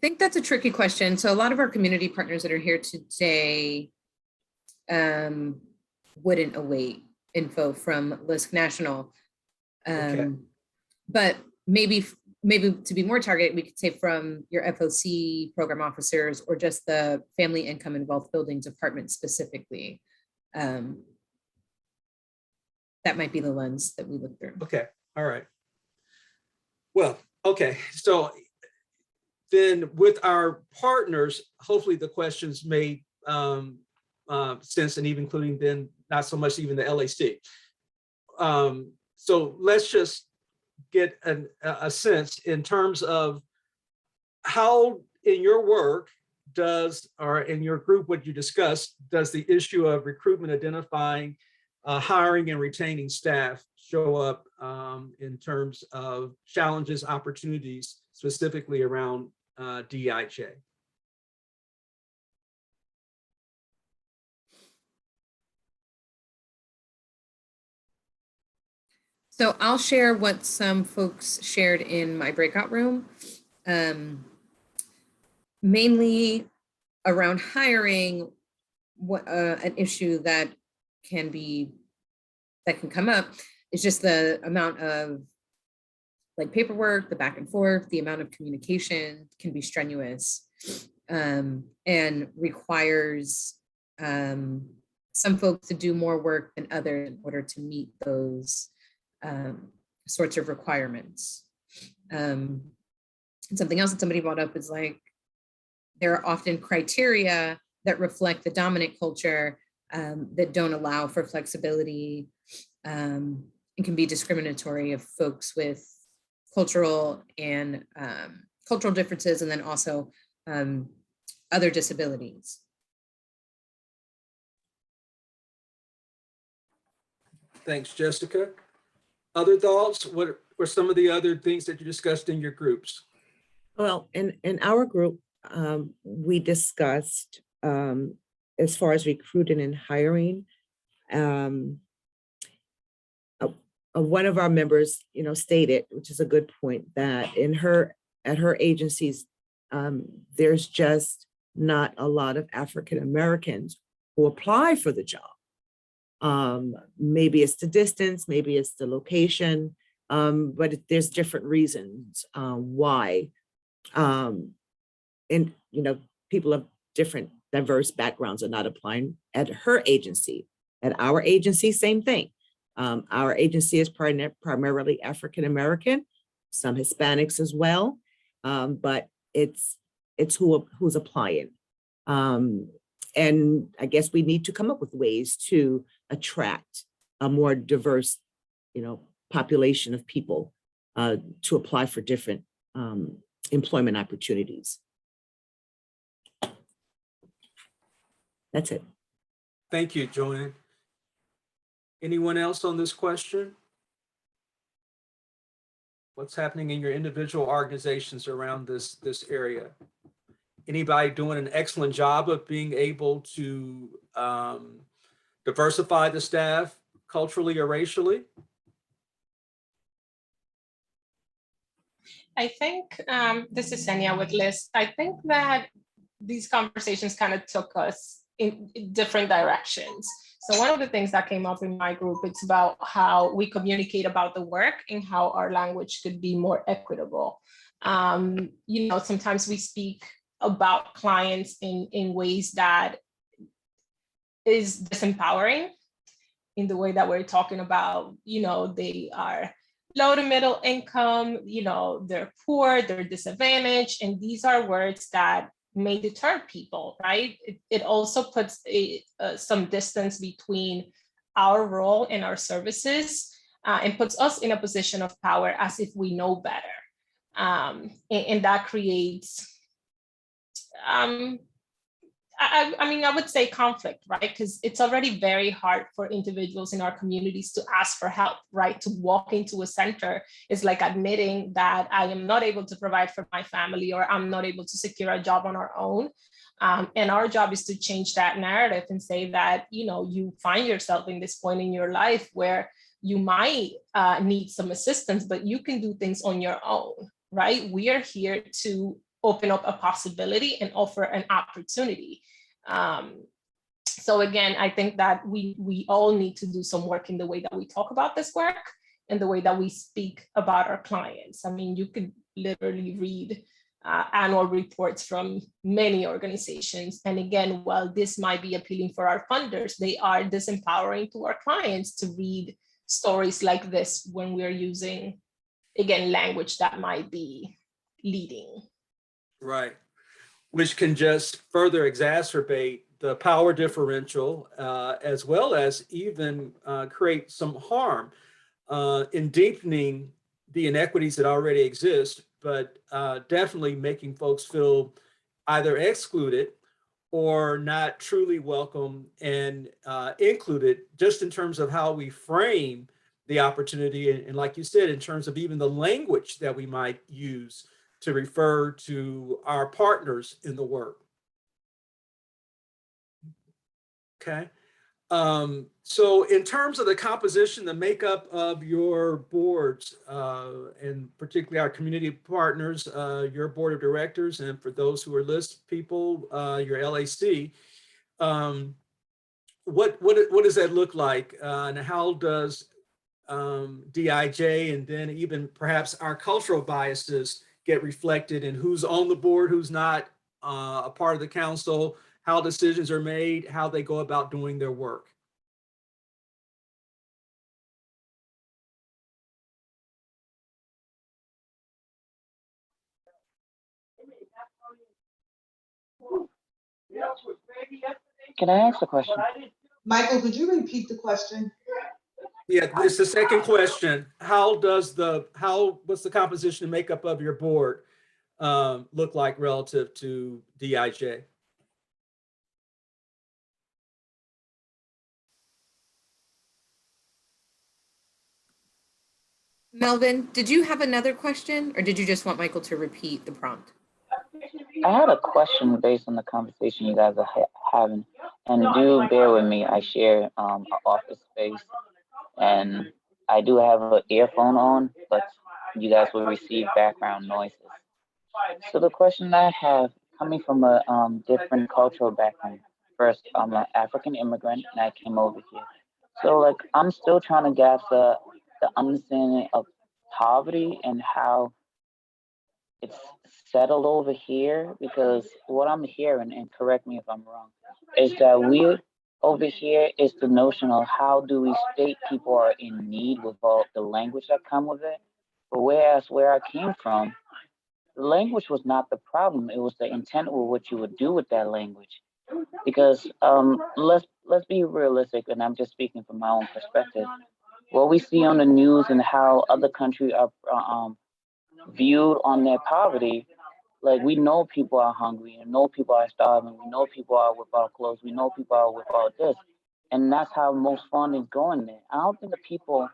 think that's a tricky question. So a lot of our community partners that are here today wouldn't await info from LISC National. Okay. But maybe to be more targeted, we could say from your FOC program officers or just the Family Income and Wealth Building Department specifically. That might be the lens that we look through. Okay. All right. Well, okay. So then with our partners, hopefully the questions made sense, and even including then not so much even the LAC. So let's just get a sense in terms of how in your work does, or in your group, what you discussed, does the issue of recruitment, identifying, hiring and retaining staff show up in terms of challenges, opportunities, specifically around DIJ? So I'll share what some folks shared in my breakout room, mainly around hiring. What an issue that can come up is just the amount of like paperwork, the back and forth, the amount of communication can be strenuous, and requires some folks to do more work than others in order to meet those sorts of requirements. And something else that somebody brought up is like, there are often criteria that reflect the dominant culture that don't allow for flexibility, and can be discriminatory of folks with cultural differences, and then also other disabilities. Thanks, Jessica. Other thoughts? What were some of the other things that you discussed in your groups? Well, in our group, we discussed as far as recruiting and hiring. One of our members, stated, which is a good point, that at her agencies, there's just not a lot of African Americans who apply for the job. Maybe it's the distance, maybe it's the location, but there's different reasons why. And people of different diverse backgrounds are not applying at her agency. At our agency, same thing. Our agency is primarily African American, some Hispanics as well, but it's who's applying. And I guess we need to come up with ways to attract a more diverse, population of people to apply for different employment opportunities. That's it. Thank you, Joanne. Anyone else on this question? What's happening in your individual organizations around this area? Anybody doing an excellent job of being able to diversify the staff culturally or racially? I think this is Senia with Liz. I think that these conversations kind of took us in different directions. So one of the things that came up in my group, it's about how we communicate about the work and how our language could be more equitable. Sometimes we speak about clients in ways that is disempowering, in the way that we're talking about, they are low to middle income, they're poor, they're disadvantaged. And these are words that may deter people, right? It also puts some distance between our role and our services, and puts us in a position of power as if we know better. And that creates, I would say conflict, right? Because it's already very hard for individuals in our communities to ask for help, right? To walk into a center is like admitting that I am not able to provide for my family, or I'm not able to secure a job on our own. And our job is to change that narrative and say that, you find yourself in this point in your life where you might need some assistance, but you can do things on your own, right? We are here to open up a possibility and offer an opportunity. So again, I think that we all need to do some work in the way that we talk about this work and the way that we speak about our clients. I mean, you could literally read annual reports from many organizations. And again, while this might be appealing for our funders, they are disempowering to our clients to read stories like this when we're using, again, language that might be leading. Right. Which can just further exacerbate the power differential, as well as even create some harm in deepening the inequities that already exist, but definitely making folks feel either excluded or not truly welcome and included, just in terms of how we frame the opportunity. And like you said, in terms of even the language that we might use to refer to our partners in the work. Okay. So in terms of the composition, the makeup of your boards, and particularly our community partners, your board of directors, and for those who are list people, your LAC, what does that look like? And how does DIJ and then even perhaps our cultural biases get reflected in who's on the board, who's not a part of the council, how decisions are made, how they go about doing their work? Can I ask a question? Michael, could you repeat the question? Yeah, it's the second question. What's the composition and makeup of your board look like relative to DIJ? Melvin, did you have another question, or did you just want Michael to repeat the prompt? I had a question based on the conversation you guys are having, and do bear with me. I share an office space, and I do have an earphone on, but you guys will receive background noises. So the question I have, coming from a different cultural background. First, I'm an African immigrant, and I came over here. So like, I'm still trying to grasp the understanding of poverty and how it's settled over here, because what I'm hearing, and correct me if I'm wrong, is that we over here is the notion of how do we state people are in need with all the language that come with it. But whereas where I came from, the language was not the problem. It was the intent with what you would do with that language. Because let's be realistic, and I'm just speaking from my own perspective. What we see on the news and how other countries are viewed on their poverty, like we know people are hungry, and know people are starving, we know people are without clothes, we know people are without this, and that's how most funding is going there. I don't think the people,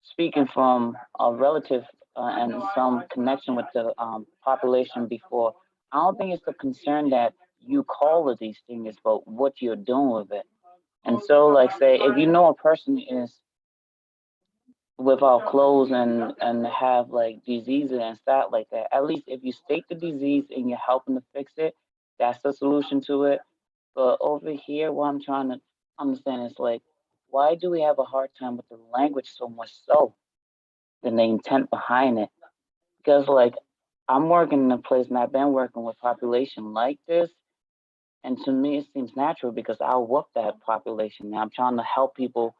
speaking from a relative and some connection with the population before, I don't think it's the concern that you call it these things, but what you're doing with it. And so, like, say, if you know a person is without clothes and have like diseases and stuff like that, at least if you state the disease and you're helping to fix it, that's the solution to it. But over here, what I'm trying to understand is like, why do we have a hard time with the language so much so than the intent behind it? Because like, I'm working in a place and I've been working with population like this, and to me it seems natural because I work that population and I'm trying to help people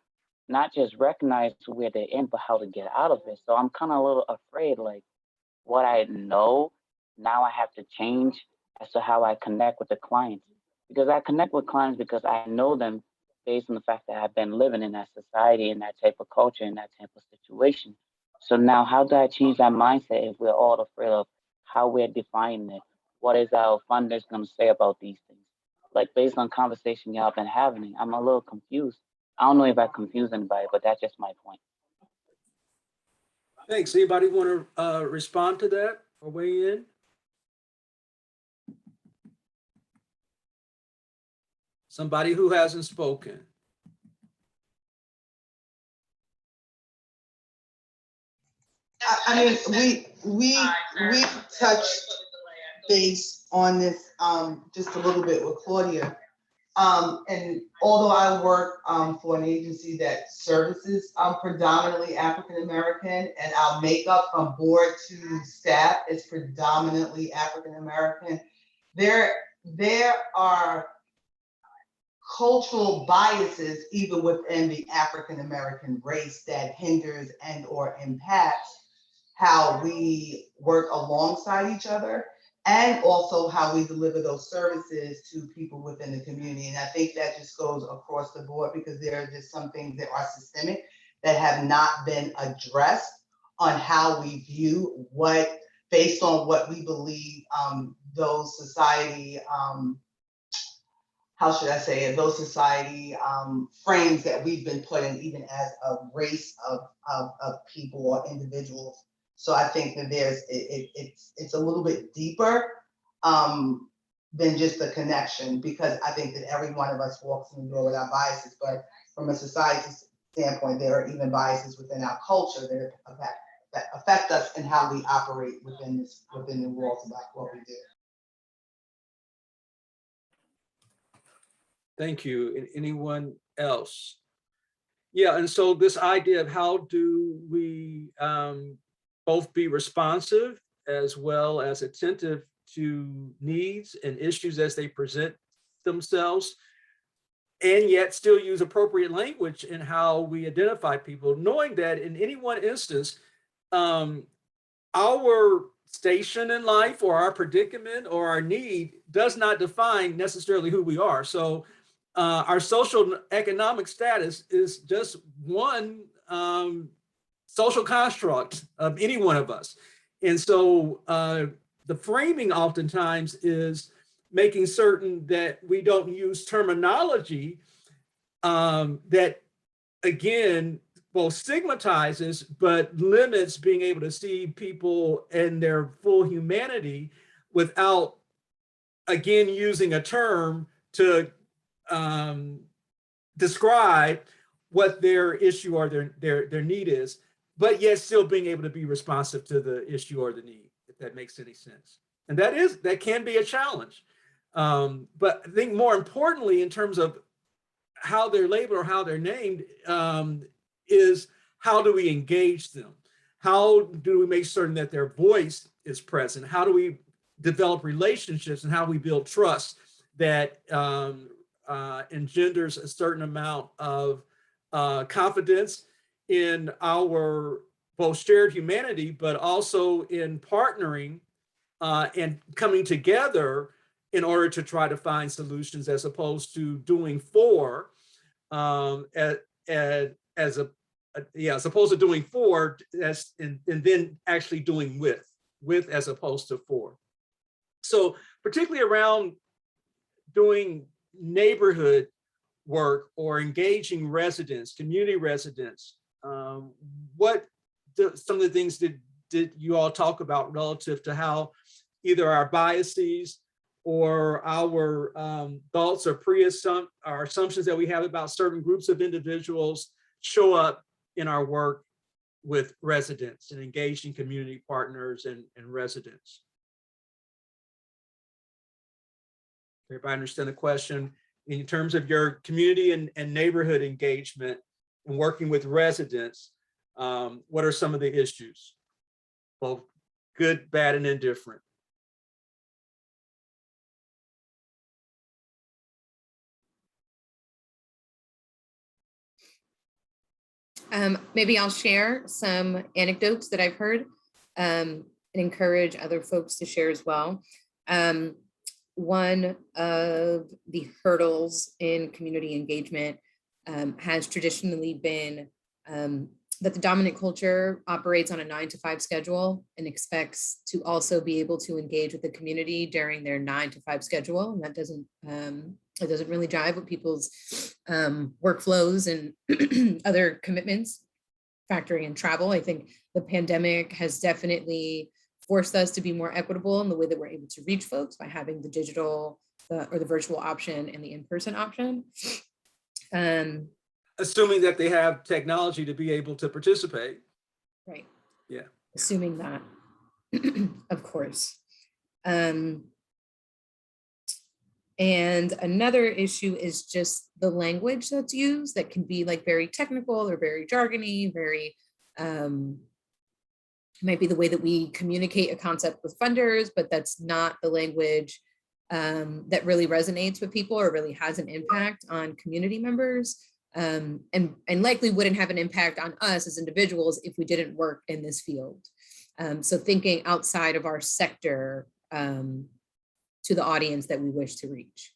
not just recognize where they're in, but how to get out of it. So I'm kind of a little afraid, like what I know, now I have to change as to how I connect with the clients. Because I connect with clients because I know them based on the fact that I've been living in that society, in that type of culture, in that type of situation. So now how do I change that mindset if we're all afraid of how we're defining it? What is our funders going to say about these things? Like based on conversation y'all been having, I'm a little confused. I don't know if I confuse anybody, but that's just my point. Thanks. Anybody want to respond to that or weigh in? Somebody who hasn't spoken. I mean, we touched base on this just a little bit with Claudia. And although I work for an agency that services predominantly African American, and our makeup from board to staff is predominantly African American, there are cultural biases even within the African American race that hinders and or impacts how we work alongside each other, and also how we deliver those services to people within the community. And I think that just goes across the board, because there are just some things that are systemic that have not been addressed on how we view what, based on what we believe those society, how should I say it, those society frames that we've been put in, even as a race of people or individuals. So I think that it's a little bit deeper than just a connection, because I think that every one of us walks in the door with our biases, but from a society standpoint, there are even biases within our culture that affect us and how we operate within the walls about what we do. Thank you. Anyone else? Yeah, and so this idea of how do we both be responsive as well as attentive to needs and issues as they present themselves, and yet still use appropriate language in how we identify people, knowing that in any one instance, our station in life or our predicament or our need does not define necessarily who we are. So our social economic status is just one social construct of any one of us. And so the framing oftentimes is making certain that we don't use terminology that, again, both stigmatizes but limits being able to see people in their full humanity without, again, using a term to describe what their issue or their need is, but yet still being able to be responsive to the issue or the need, if that makes any sense. And that can be a challenge. But I think more importantly, in terms of how they're labeled or how they're named, is how do we engage them? How do we make certain that their voice is present? How do we develop relationships, and how we build trust that engenders a certain amount of confidence in our both shared humanity, but also in partnering and coming together in order to try to find solutions, as opposed to doing for, as opposed to doing for, and then actually doing with as opposed to for. So particularly around doing neighborhood work or engaging residents, community residents, what some of the things did you all talk about relative to how either our biases or our thoughts or our assumptions that we have about certain groups of individuals show up in our work with residents and engaging community partners and residents? Everybody understand the question? In terms of your community and neighborhood engagement and working with residents, what are some of the issues, both good, bad, and indifferent? Maybe I'll share some anecdotes that I've heard and encourage other folks to share as well. One of the hurdles in community engagement has traditionally been that the dominant culture operates on a 9-to-5 schedule and expects to also be able to engage with the community during their 9-to-5 schedule. And that doesn't really jive with people's workflows and other commitments, factoring in travel. I think the pandemic has definitely forced us to be more equitable in the way that we're able to reach folks by having the digital or the virtual option and the in-person option. Assuming that they have technology to be able to participate. Right. Yeah. Assuming that, of course. And another issue is just the language that's used that can be like very technical or very jargony, very, might be the way that we communicate a concept with funders, but that's not the language that really resonates with people or really has an impact on community members. And likely wouldn't have an impact on us as individuals if we didn't work in this field. So thinking outside of our sector to the audience that we wish to reach.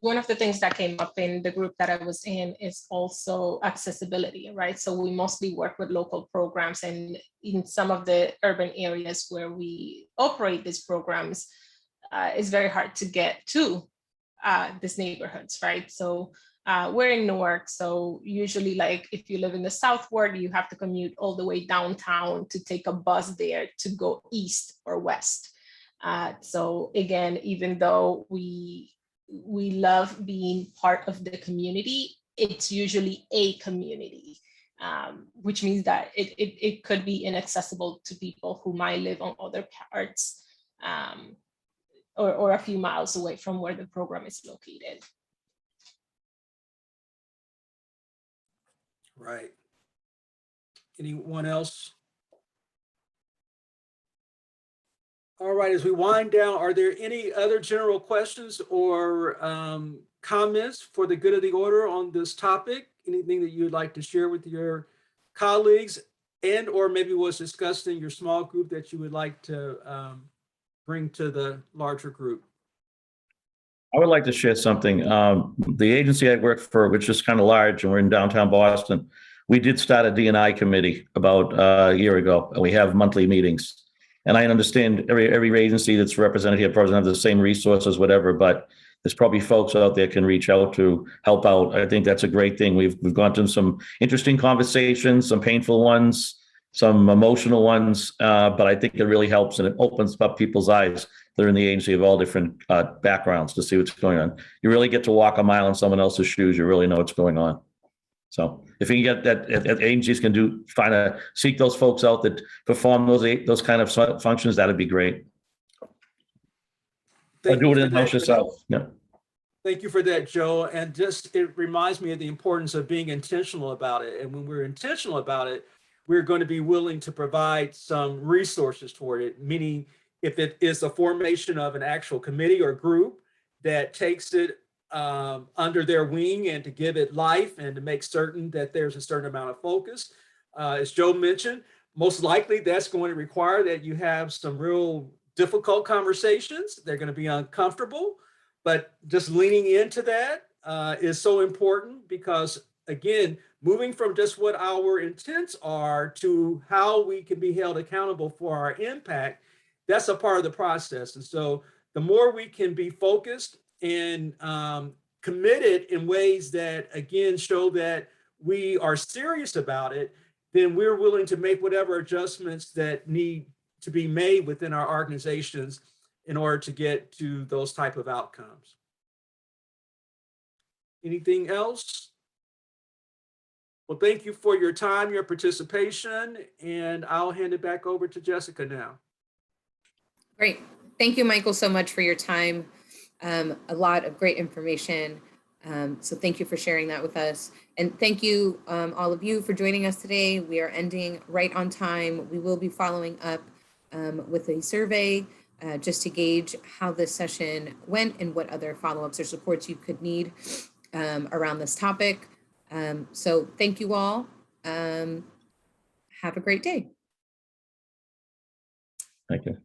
One of the things that came up in the group that I was in is also accessibility, right? So we mostly work with local programs, and in some of the urban areas where we operate these programs, it's very hard to get to these neighborhoods, right? So we're in Newark, so usually like if you live in the South Ward, you have to commute all the way downtown to take a bus there to go east or west. So again, even though we love being part of the community, it's usually a community, which means that it could be inaccessible to people who might live on other parts or a few miles away from where the program is located. Right. Anyone else? All right, as we wind down, are there any other general questions or comments for the good of the order on this topic? Anything that you'd like to share with your colleagues and or maybe was discussed in your small group that you would like to bring to the larger group? I would like to share something. The agency I work for, which is kind of large, and we're in downtown Boston, we did start a D&I committee about a year ago, and we have monthly meetings. And I understand every agency that's represented here doesn't have the same resources, whatever, but there's probably folks out there can reach out to help out. I think that's a great thing. We've gone through some interesting conversations, some painful ones, some emotional ones, but I think it really helps and it opens up people's eyes. They're in the agency of all different backgrounds to see what's going on. You really get to walk a mile in someone else's shoes. You really know what's going on. So if you can get that agencies can seek those folks out that perform those kind of functions, that'd be great. Or do it in-house yourself. Yeah. Thank you for that, Joe. And just, it reminds me of the importance of being intentional about it. And when we're intentional about it, we're going to be willing to provide some resources toward it, meaning if it is a formation of an actual committee or group that takes it under their wing and to give it life and to make certain that there's a certain amount of focus. As Joe mentioned, most likely that's going to require that you have some real difficult conversations. They're going to be uncomfortable, but just leaning into that is so important because, again, moving from just what our intents are to how we can be held accountable for our impact, that's a part of the process. And so the more we can be focused and committed in ways that, again, show that we are serious about it, then we're willing to make whatever adjustments that need to be made within our organizations in order to get to those type of outcomes. Anything else? Well, thank you for your time, your participation, and I'll hand it back over to Jessica now. Great. Thank you, Michael, so much for your time. A lot of great information. So thank you for sharing that with us. And thank you, all of you, for joining us today. We are ending right on time. We will be following up with a survey just to gauge how this session went and what other follow-ups or supports you could need around this topic. So thank you all. Have a great day. Thank you.